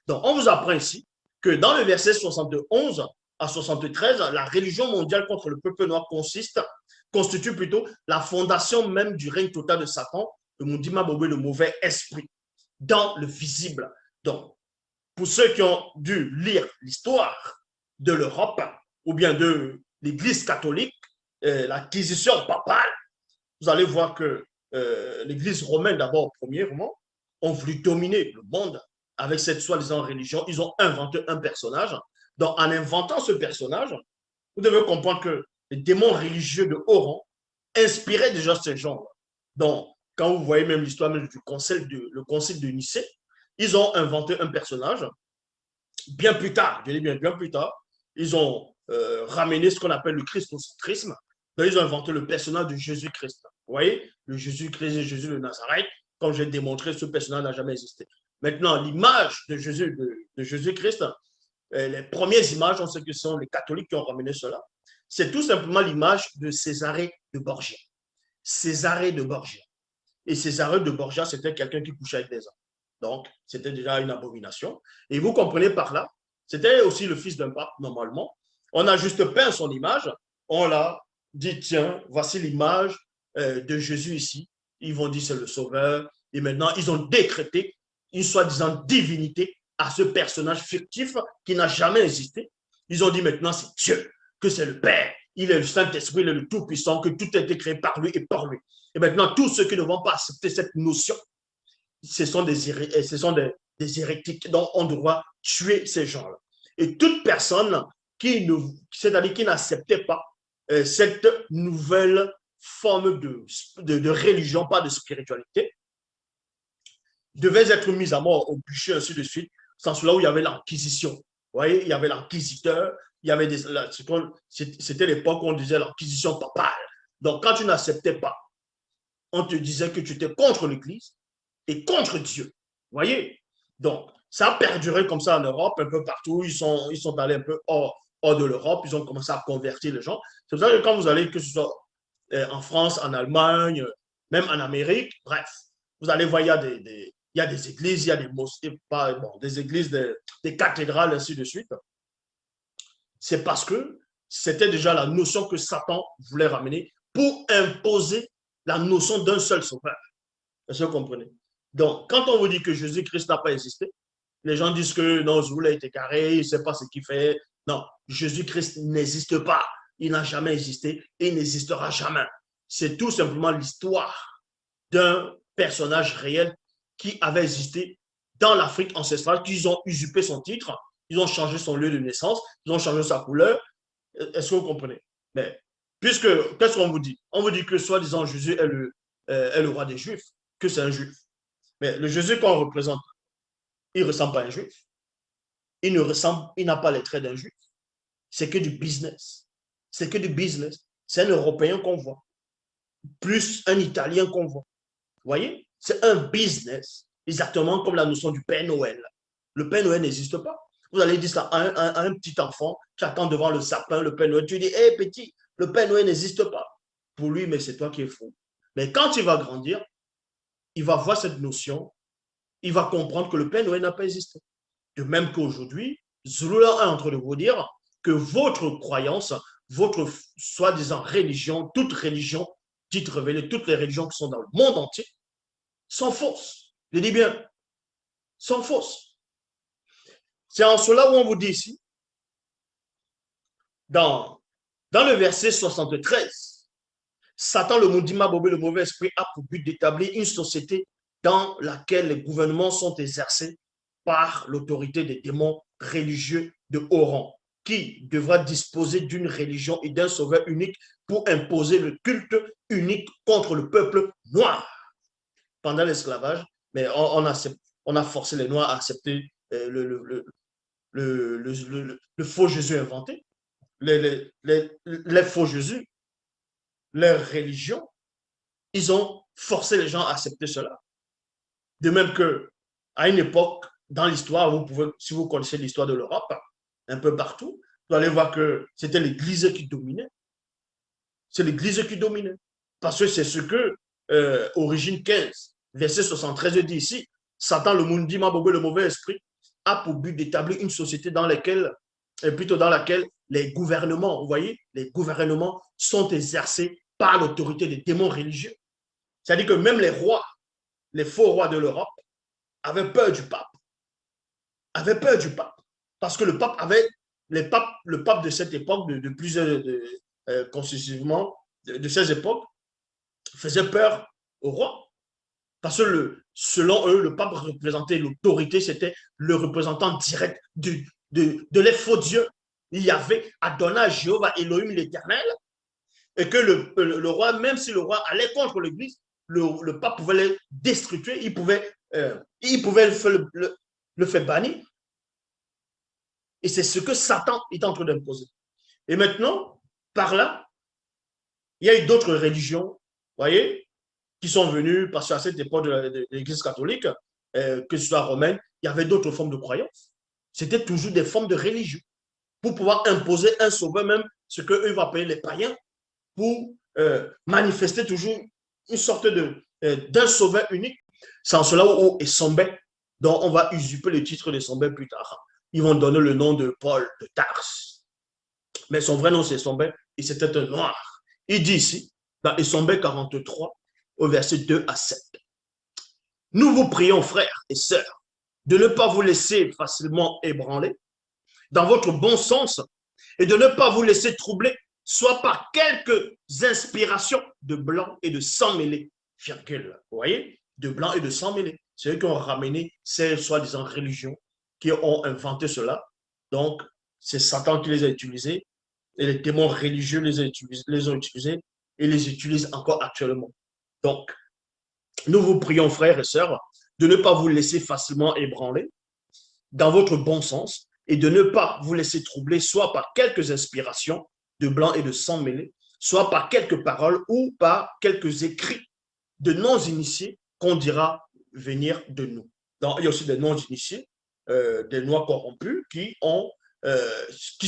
Donc, on vous apprend ici que dans le verset 71 à 73, la religion mondiale contre le peuple noir constitue plutôt la fondation même du règne total de Satan, le Mundima Bobé, le mauvais esprit, dans le visible. Donc, pour ceux qui ont dû lire l'histoire de l'Europe ou bien de l'Église catholique, l'acquisition papale, vous allez voir que l'Église romaine, d'abord, premièrement, ont voulu dominer le monde avec cette soi-disant religion. Ils ont inventé un personnage. Donc, en inventant ce personnage, vous devez comprendre que les démons religieux de haut rang inspiraient déjà ces gens-là. Donc, quand vous voyez même l'histoire du concile de Nicée, ils ont inventé un personnage. Bien plus tard, je dis bien plus tard, ils ont ramené ce qu'on appelle le christocentrisme. Donc, ils ont inventé le personnage de Jésus-Christ. Vous voyez, le Jésus-Christ, Jésus de Nazareth, comme j'ai démontré, ce personnage n'a jamais existé. Maintenant, l'image de Jésus-Christ, les premières images, on sait que ce sont les catholiques qui ont ramené cela. C'est tout simplement l'image de Césarée de Borgia. Césarée de Borgia. Et Césarée de Borgia, c'était quelqu'un qui couchait avec des hommes. Donc, c'était déjà une abomination. Et vous comprenez par là, c'était aussi le fils d'un pape, normalement. On a juste peint son image. On l'a dit, tiens, voici l'image de Jésus ici. Ils vont dire c'est le sauveur. Et maintenant, ils ont décrété une soi-disant divinité à ce personnage fictif qui n'a jamais existé. Ils ont dit maintenant c'est Dieu, que c'est le Père. Il est le Saint-Esprit, il est le Tout-Puissant, que tout a été créé par lui et par lui. Et maintenant, tous ceux qui ne vont pas accepter cette notion, ce sont des hérétiques. Donc, on doit tuer ces gens-là. Et toute personne c'est-à-dire qui n'acceptait pas cette nouvelle forme de religion, pas de spiritualité, devait être mise à mort au bûcher, ainsi de suite. Sans cela où il y avait l'Inquisition. Vous voyez, il y avait l'inquisiteur, il y avait c'était l'époque où on disait l'Inquisition papale. Donc, quand tu n'acceptais pas, on te disait que tu étais contre l'Église et contre Dieu. Vous voyez? Donc, ça a perduré comme ça en Europe, un peu partout. Ils sont allés un peu hors de l'Europe. Ils ont commencé à convertir les gens. C'est pour ça que quand vous allez, que ce soit en France, en Allemagne, même en Amérique, bref, vous allez voir, il y a des églises, il y a des mosquées, des églises, des cathédrales, ainsi de suite. C'est parce que c'était déjà la notion que Satan voulait ramener pour imposer la notion d'un seul sauveur. Est-ce que vous comprenez? Donc, quand on vous dit que Jésus-Christ n'a pas existé, les gens disent que non, Zoul a été carré, il ne sait pas ce qu'il fait. Non, Jésus-Christ n'existe pas. Il n'a jamais existé et il n'existera jamais. C'est tout simplement l'histoire d'un personnage réel qui avait existé dans l'Afrique ancestrale, qu'ils ont usurpé son titre, ils ont changé son lieu de naissance, ils ont changé sa couleur. Est-ce que vous comprenez? Mais puisque, qu'est-ce qu'on vous dit? On vous dit que soi-disant Jésus est le roi des Juifs, que c'est un Juif. Mais le Jésus qu'on représente, il ne ressemble pas à un Juif. Il n'a pas les traits d'un Juif. C'est que du business. C'est que du business. C'est un Européen qu'on voit, plus un Italien qu'on voit. Vous voyez? C'est un business, exactement comme la notion du Père Noël. Le Père Noël n'existe pas. Vous allez dire ça à un petit enfant qui attend devant le sapin, le Père Noël. Tu dis, hé petit, le Père Noël n'existe pas. Pour lui, mais c'est toi qui es fou. Mais quand il va grandir, il va voir cette notion, il va comprendre que le Père Noël n'a pas existé. De même qu'aujourd'hui, Zulula est en train de vous dire que votre croyance, votre soi-disant religion, toute religion dite révélée, toutes les religions qui sont dans le monde entier, sont fausses. Je dis bien, sont fausses. C'est en cela où on vous dit ici, dans le verset 73, Satan, le Mundima Bobé, le mauvais esprit, a pour but d'établir une société dans laquelle les gouvernements sont exercés par l'autorité des démons religieux de haut rang, qui devra disposer d'une religion et d'un sauveur unique pour imposer le culte unique contre le peuple noir. Pendant l'esclavage, mais on a forcé les Noirs à accepter le faux Jésus inventé, les faux Jésus, leur religion, ils ont forcé les gens à accepter cela. De même que à une époque, dans l'histoire, si vous connaissez l'histoire de l'Europe, un peu partout, vous allez voir que c'était l'Église qui dominait. C'est l'Église qui dominait. Parce que c'est ce que Origine 15, verset 73 dit ici, Satan, le Mundima Bobé, le mauvais esprit, a pour but d'établir une société dans laquelle les gouvernements, vous voyez, les gouvernements sont exercés par l'autorité des démons religieux. C'est-à-dire que même les rois, les faux rois de l'Europe, avaient peur du pape. Avaient peur du pape. Parce que le pape avait, le pape de cette époque, de plusieurs, constitutivement, de ces époques, faisait peur au roi. Parce que selon eux, le pape représentait l'autorité, c'était le représentant direct de les faux dieux. Il y avait Adonai, Jéhovah, Elohim, l'Éternel, et que le roi, même si le roi allait contre l'Église, le pape pouvait les destructurer, il pouvait le faire bannir. Et c'est ce que Satan est en train d'imposer. Et maintenant, par là, il y a eu d'autres religions, vous voyez, qui sont venues, parce qu'à cette époque de l'Église catholique, que ce soit romaine, il y avait d'autres formes de croyances. C'était toujours des formes de religion pour pouvoir imposer un sauveur, même ce qu'eux vont appeler les païens, pour manifester toujours une sorte d'un sauveur unique. C'est en cela où Essombe, dont on va usurper le titre d'Essombe plus tard. Ils vont donner le nom de Paul de Tarse. Mais son vrai nom, c'est Essombe, et c'était un noir. Il dit ici, dans Essombe 43, au verset 2 à 7. Nous vous prions, frères et sœurs, de ne pas vous laisser facilement ébranler dans votre bon sens et de ne pas vous laisser troubler, soit par quelques inspirations de blanc et de sang mêlé. Virgule. Vous voyez, de blanc et de sang mêlé. C'est eux qui ont ramené ces soi-disant religions, qui ont inventé cela. Donc, c'est Satan qui les a utilisés et les démons religieux les ont utilisés et les utilisent encore actuellement. Donc, nous vous prions, frères et sœurs, de ne pas vous laisser facilement ébranler dans votre bon sens et de ne pas vous laisser troubler soit par quelques inspirations de blanc et de sang mêlés, soit par quelques paroles ou par quelques écrits de non-initiés qu'on dira venir de nous. Donc, il y a aussi des non-initiés, des noirs corrompus qui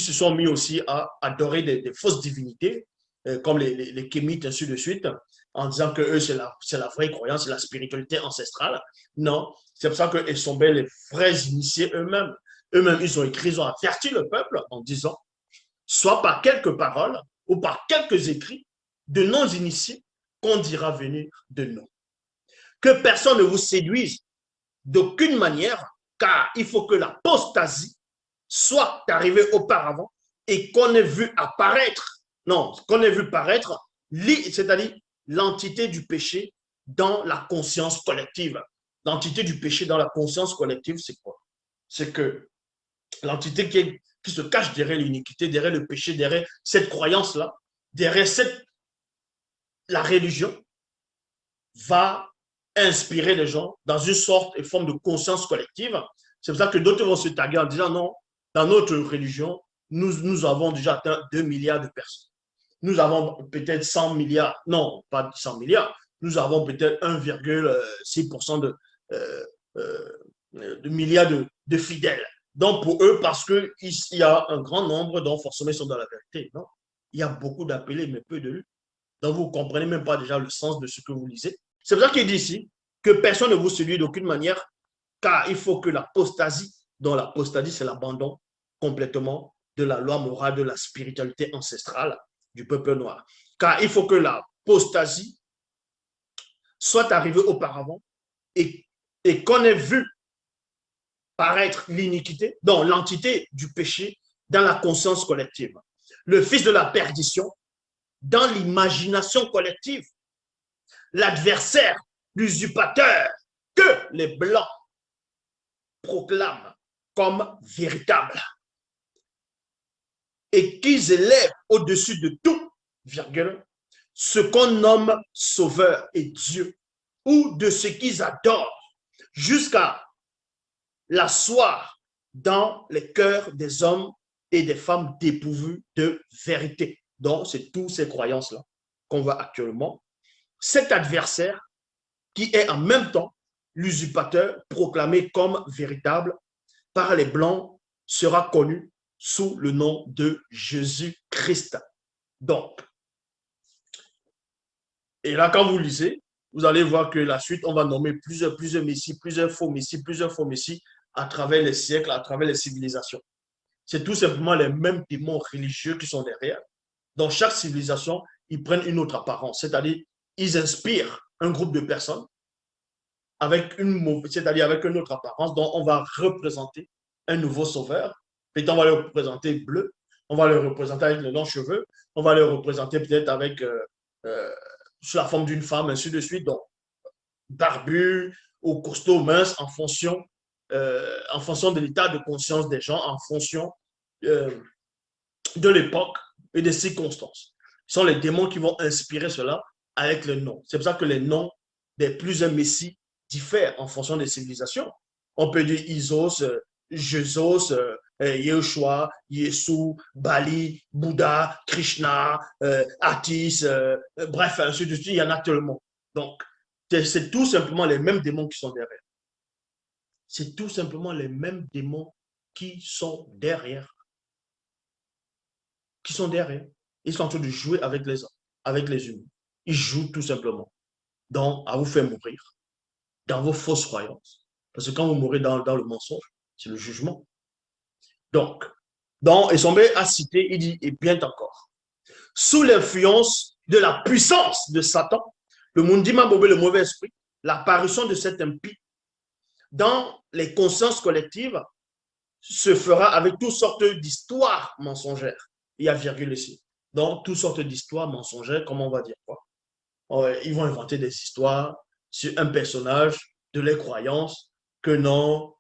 se sont mis aussi à adorer des fausses divinités, comme les kémites, ainsi de suite, en disant que eux, c'est la vraie croyance, c'est la spiritualité ancestrale. Non, c'est pour ça qu'ils sont bien les vrais initiés eux-mêmes. Eux-mêmes, ils ont écrit, ils ont averti le peuple en disant, soit par quelques paroles ou par quelques écrits de non-initiés qu'on dira venir de nous. Que personne ne vous séduise d'aucune manière, car il faut que l'apostasie soit arrivée auparavant et qu'on ait vu apparaître, non, qu'on ait vu paraître, c'est-à-dire l'entité du péché dans la conscience collective. L'entité du péché dans la conscience collective, c'est quoi? C'est que l'entité qui se cache derrière l'iniquité, derrière le péché, derrière cette croyance-là, derrière la religion, va inspirer les gens dans une sorte et forme de conscience collective. C'est pour ça que d'autres vont se taguer en disant non, dans notre religion, nous avons déjà atteint 2 milliards de personnes. Nous avons peut-être 100 milliards, non, pas 100 milliards, nous avons peut-être 1,6% de milliards de fidèles. Donc, pour eux, parce qu'il y a un grand nombre dont forcément ils sont dans la vérité. Non, il y a beaucoup d'appelés, mais peu de lus. Donc, vous ne comprenez même pas déjà le sens de ce que vous lisez. C'est pour ça qu'il dit ici que personne ne vous séduit d'aucune manière, car il faut que l'apostasie, dont l'apostasie, c'est l'abandon complètement de la loi morale, de la spiritualité ancestrale du peuple noir. Car il faut que l'apostasie soit arrivée auparavant et qu'on ait vu paraître l'iniquité, donc l'entité du péché dans la conscience collective. Le fils de la perdition dans l'imagination collective. L'adversaire, l'usurpateur que les Blancs proclament comme véritable et qu'ils élèvent au-dessus de tout, virgule, ce qu'on nomme sauveur et Dieu, ou de ce qu'ils adorent, jusqu'à l'asseoir dans les cœurs des hommes et des femmes dépourvus de vérité. Donc, c'est toutes ces croyances-là qu'on voit actuellement. Cet adversaire, qui est en même temps l'usurpateur proclamé comme véritable par les Blancs, sera connu sous le nom de Jésus-Christ. Donc, et là, quand vous lisez, vous allez voir que la suite, on va nommer plusieurs messies, plusieurs faux messies, à travers les siècles, à travers les civilisations. C'est tout simplement les mêmes démons religieux qui sont derrière. Dans chaque civilisation, ils prennent une autre apparence, c'est-à-dire ils inspirent un groupe de personnes avec c'est-à-dire avec une autre apparence dont on va représenter un nouveau sauveur. Peut-être on va le représenter bleu, on va le représenter avec les longs cheveux, on va le représenter peut-être avec euh, sous la forme d'une femme, ainsi de suite. Donc, barbu ou costaud, mince, en fonction de l'état de conscience des gens, en fonction euh, de l'époque et des circonstances. Ce sont les démons qui vont inspirer cela avec le nom. C'est pour ça que les noms des plusieurs messies diffèrent en fonction des civilisations. On peut dire Isos, Jesus, Yeshua, Yesu, Bali, Bouddha, Krishna, Atis, bref, ainsi de suite, il y en a tellement. Donc, c'est tout simplement les mêmes démons qui sont derrière. C'est tout simplement les mêmes démons qui sont derrière. Qui sont derrière. Ils sont en train de jouer avec les humains. Ils jouent tout simplement. Donc, à vous faire mourir dans vos fausses croyances. Parce que quand vous mourrez dans le mensonge, c'est le jugement. Donc, dans Essombé a cité, il dit, et bien encore, sous l'influence de la puissance de Satan, le Mundima Bobé, le mauvais esprit, l'apparition de cet impie dans les consciences collectives se fera avec toutes sortes d'histoires mensongères. Il y a virgule ici. Donc, toutes sortes d'histoires mensongères, comment on va dire quoi? Ils vont inventer des histoires sur un personnage, de leurs croyances, que non,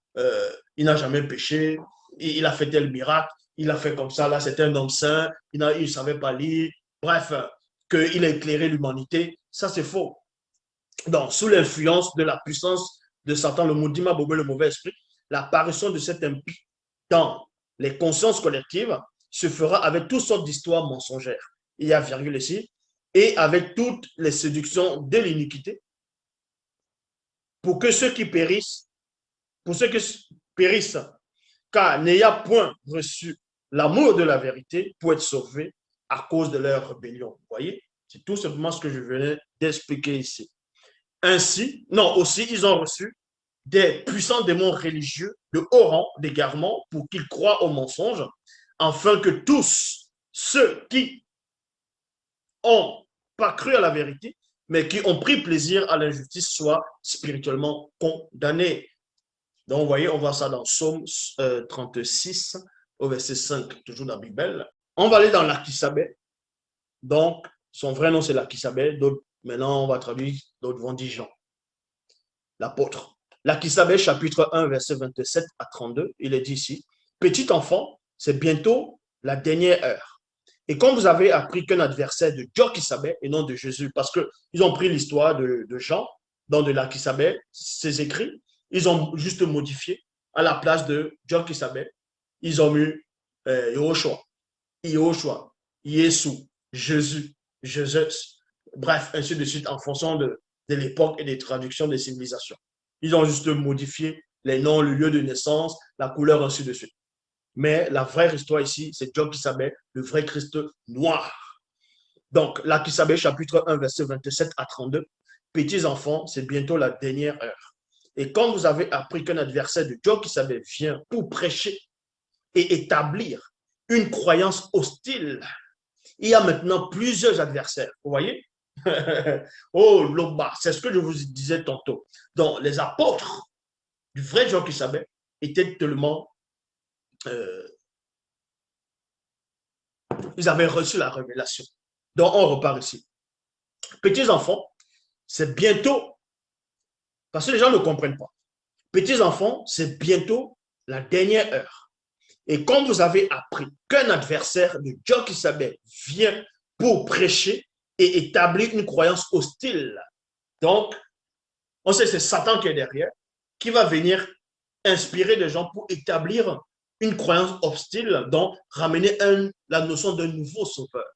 il n'a jamais péché, il a fait tel miracle, il a fait comme ça, là, c'est un homme saint, il ne savait pas lire, bref, qu'il a éclairé l'humanité. Ça, c'est faux. Donc, sous l'influence de la puissance de Satan, le Moudima Bobé, le mauvais esprit, l'apparition de cet impie dans les consciences collectives se fera avec toutes sortes d'histoires mensongères. Il y a virgule ici, et avec toutes les séductions de l'iniquité, pour que ceux qui périssent, pour ceux qui périssent, car n'ayant point reçu l'amour de la vérité pour être sauvés à cause de leur rébellion. Vous voyez, c'est tout simplement ce que je venais d'expliquer ici. Ainsi, non, aussi, ils ont reçu des puissants démons religieux de haut rang d'égarement pour qu'ils croient au mensonge, afin que tous ceux qui ont pas cru à la vérité, mais qui ont pris plaisir à l'injustice soient spirituellement condamnés. Donc, vous voyez, on voit ça dans Psaume 36, au verset 5, toujours dans la Bible. On va aller dans l'Akisabé. Donc, son vrai nom, c'est l'Akisabé. Maintenant, on va traduire, d'autres vont dire Jean, l'apôtre. L'Akisabé, chapitre 1, verset 27 à 32, il est dit ici, petit enfant, c'est bientôt la dernière heure. Et quand vous avez appris qu'un adversaire de Djokisabé et non de Jésus, parce qu'ils ont pris l'histoire de Jean, dans de l'Akisabé, ses écrits, ils ont juste modifié à la place de Djokisabé, ils ont mis Yoshua, Yesu, Jésus, Jésus, bref, ainsi de suite, en fonction de l'époque et des traductions des civilisations. Ils ont juste modifié les noms, le lieu de naissance, la couleur, ainsi de suite. Mais la vraie histoire ici, c'est Djokisabé, le vrai Christ noir. Donc, l'Akisabé, chapitre 1, verset 27 à 32. Petits enfants, c'est bientôt la dernière heure. Et quand vous avez appris qu'un adversaire de Djokisabé vient pour prêcher et établir une croyance hostile, il y a maintenant plusieurs adversaires. Vous voyez? Oh, Loba, c'est ce que je vous disais tantôt. Donc, les apôtres du vrai Djokisabé étaient tellement ils avaient reçu la révélation. Donc, on repart ici. Petits enfants, c'est bientôt, parce que les gens ne comprennent pas. Petits enfants, c'est bientôt la dernière heure. Et quand vous avez appris qu'un adversaire de Djokisabé vient pour prêcher et établir une croyance hostile, donc, on sait que c'est Satan qui est derrière, qui va venir inspirer des gens pour établir une croyance hostile, donc ramener la notion d'un nouveau sauveur,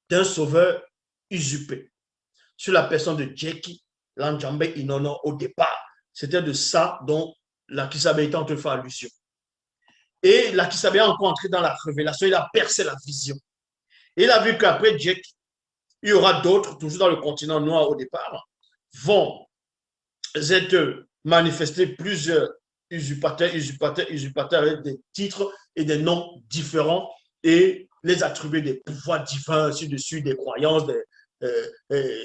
d'un sauveur usurpé. Sur la personne de Jackie Lanjambe Inono, au départ, c'était de ça dont l'Akisabé était en train de faire allusion. Et l'Akisabé a encore entré dans la révélation, il a percé la vision. Et il a vu qu'après Jackie, il y aura d'autres, toujours dans le continent noir au départ, vont être manifestés plusieurs usurpateurs avec des titres et des noms différents et les attribuer des pouvoirs divins dessus, des croyances,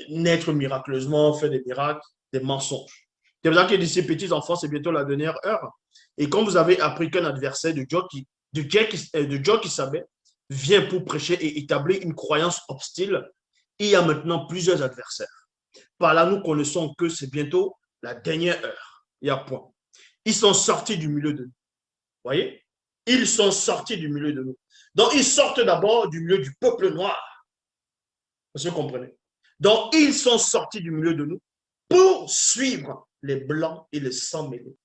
naître miraculeusement, faire des miracles, des mensonges. C'est pour ça qu'il dit ces petits enfants, c'est bientôt la dernière heure. Et quand vous avez appris qu'un adversaire de Dieu qui savait vient pour prêcher et établir une croyance hostile, il y a maintenant plusieurs adversaires. Par là, nous connaissons que c'est bientôt la dernière heure. Il y a point. Ils sont sortis du milieu de nous. Vous voyez? Ils sont sortis du milieu de nous. Donc, ils sortent d'abord du milieu du peuple noir. Vous comprenez? Donc, ils sont sortis du milieu de nous pour suivre les blancs et les sans mêlés.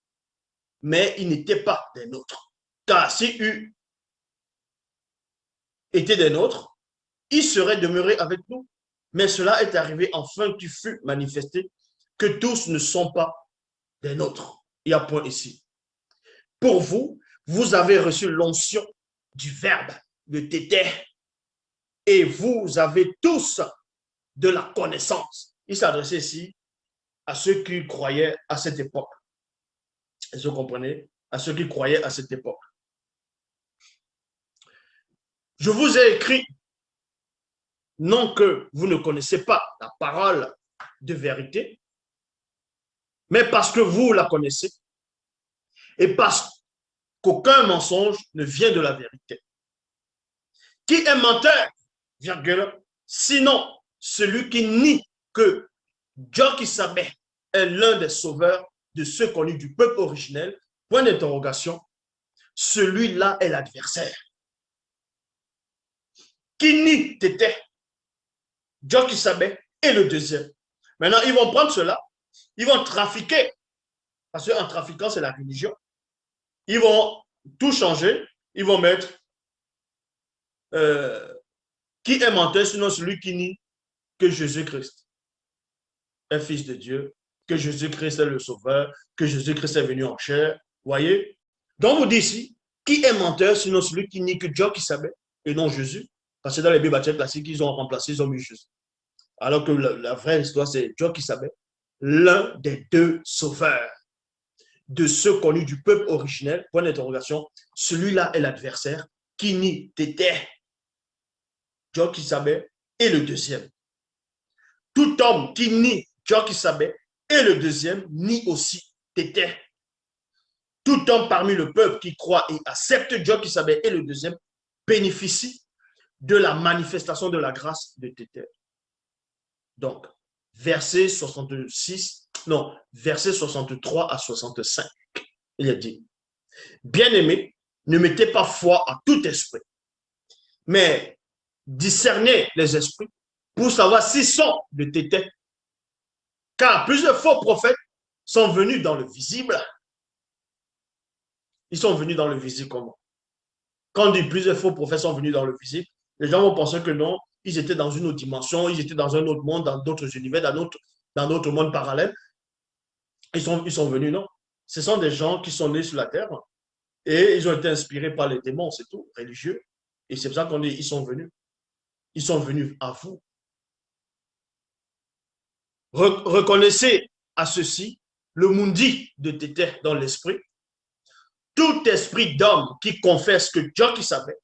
Mais ils n'étaient pas des nôtres. Car si eux étaient des nôtres, ils seraient demeurés avec nous. Mais cela est arrivé enfin qu'il fut manifesté que tous ne sont pas des nôtres. Il y a point ici. Pour vous, vous avez reçu l'onction du verbe, le tété, et vous avez tous de la connaissance. Il s'adressait ici à ceux qui croyaient à cette époque. Est-ce que vous comprenez? À ceux qui croyaient à cette époque. Je vous ai écrit, non que vous ne connaissez pas la parole de vérité, mais parce que vous la connaissez et parce qu'aucun mensonge ne vient de la vérité. Qui est menteur, virgule, sinon celui qui nie que Dieu qui savait est l'un des sauveurs de ceux connus du peuple originel, point d'interrogation, celui-là est l'adversaire. Qui nie t'était, Dieu qui savait, est le deuxième. Maintenant, ils vont prendre cela, ils vont trafiquer, parce qu'en trafiquant, c'est la religion. Ils vont tout changer, ils vont mettre qui est menteur, sinon celui qui nie que Jésus-Christ est fils de Dieu, que Jésus-Christ est le sauveur, que Jésus-Christ est venu en chair. Voyez? Donc, vous dites ici, qui est menteur, sinon celui qui nie que Dieu qui savait, et non Jésus? Parce que dans les Bibles classiques, ils ont remplacé, ils ont mis Jésus. Alors que la vraie histoire, c'est Dieu qui savait, l'un des deux sauveurs de ceux connus du peuple originel, point d'interrogation, celui-là est l'adversaire qui nie t'était. Dieu qui savait, et le deuxième. Tout homme qui nie Dieu qui savait, et le deuxième nie aussi t'était. Tout homme parmi le peuple qui croit et accepte Dieu qui savait, et le deuxième, bénéficie de la manifestation de la grâce de t'était. Donc, verset 66, non, verset 63 à 65, il a dit, bien-aimés, ne mettez pas foi à tout esprit, mais discernez les esprits pour savoir s'ils sont de tété. Car plusieurs faux prophètes sont venus dans le visible. Ils sont venus dans le visible comment? Quand on dit plusieurs faux prophètes sont venus dans le visible, les gens vont penser que non, ils étaient dans une autre dimension, ils étaient dans un autre monde, dans d'autres univers, dans d'autres mondes parallèles. Ils sont venus, non. Ce sont des gens qui sont nés sur la terre et ils ont été inspirés par les démons, c'est tout, religieux. Et c'est pour ça qu'on dit, ils sont venus. Ils sont venus à vous. Reconnaissez à ceci le mundi de tété dans l'esprit. Tout esprit d'homme qui confesse que Dieu qui savait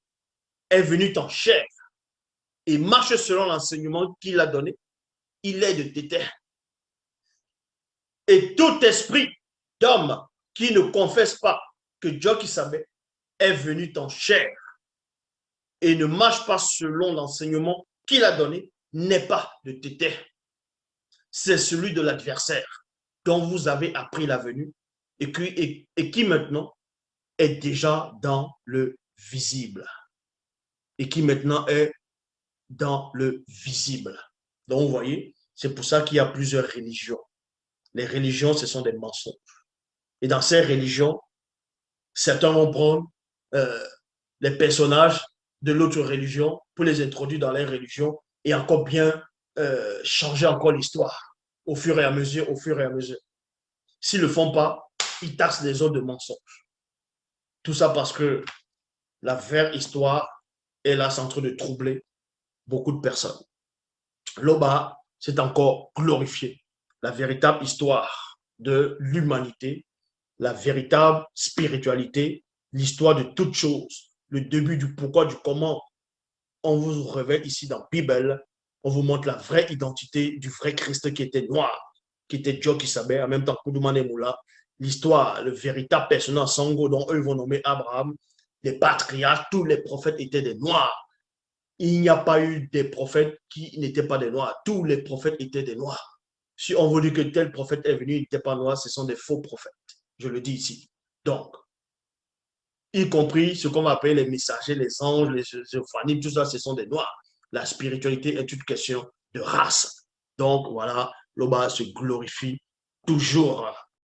est venu en chair et marche selon l'enseignement qu'il a donné, il est de tété. Et tout esprit d'homme qui ne confesse pas que Dieu qui savait est venu en chair et ne marche pas selon l'enseignement qu'il a donné, n'est pas de tété. C'est celui de l'adversaire dont vous avez appris la venue et qui maintenant est déjà dans le visible. Et qui maintenant est dans le visible. Donc, vous voyez, c'est pour ça qu'il y a plusieurs religions. Les religions, ce sont des mensonges. Et dans ces religions, certains vont prendre les personnages de l'autre religion pour les introduire dans leur religion et encore bien changer encore l'histoire au fur et à mesure, au fur et à mesure. S'ils ne le font pas, ils taxent les autres de mensonges. Tout ça parce que la vraie histoire est là, c'est en train de troubler beaucoup de personnes. L'Oba, c'est encore glorifié. La véritable histoire de l'humanité la véritable spiritualité, l'histoire de toutes choses, le début du pourquoi, du comment. On vous révèle ici dans la Bible, on vous montre la vraie identité du vrai Christ qui était noir, qui était Joe Kisabé, en même temps Koudoumane Moula, l'histoire, le véritable personnage Sango dont eux vont nommer Abraham, les patriarches, tous les prophètes étaient des noirs. Il n'y a pas eu des prophètes qui n'étaient pas des noirs. Tous les prophètes étaient des noirs. Si on vous dit que tel prophète est venu, il n'était pas noir, ce sont des faux prophètes. Je le dis ici. Donc, y compris ce qu'on va appeler les messagers, les anges, les sophranimes, tout ça, ce sont des noirs. La spiritualité est une question de race. Donc, voilà, l'Oba se glorifie toujours.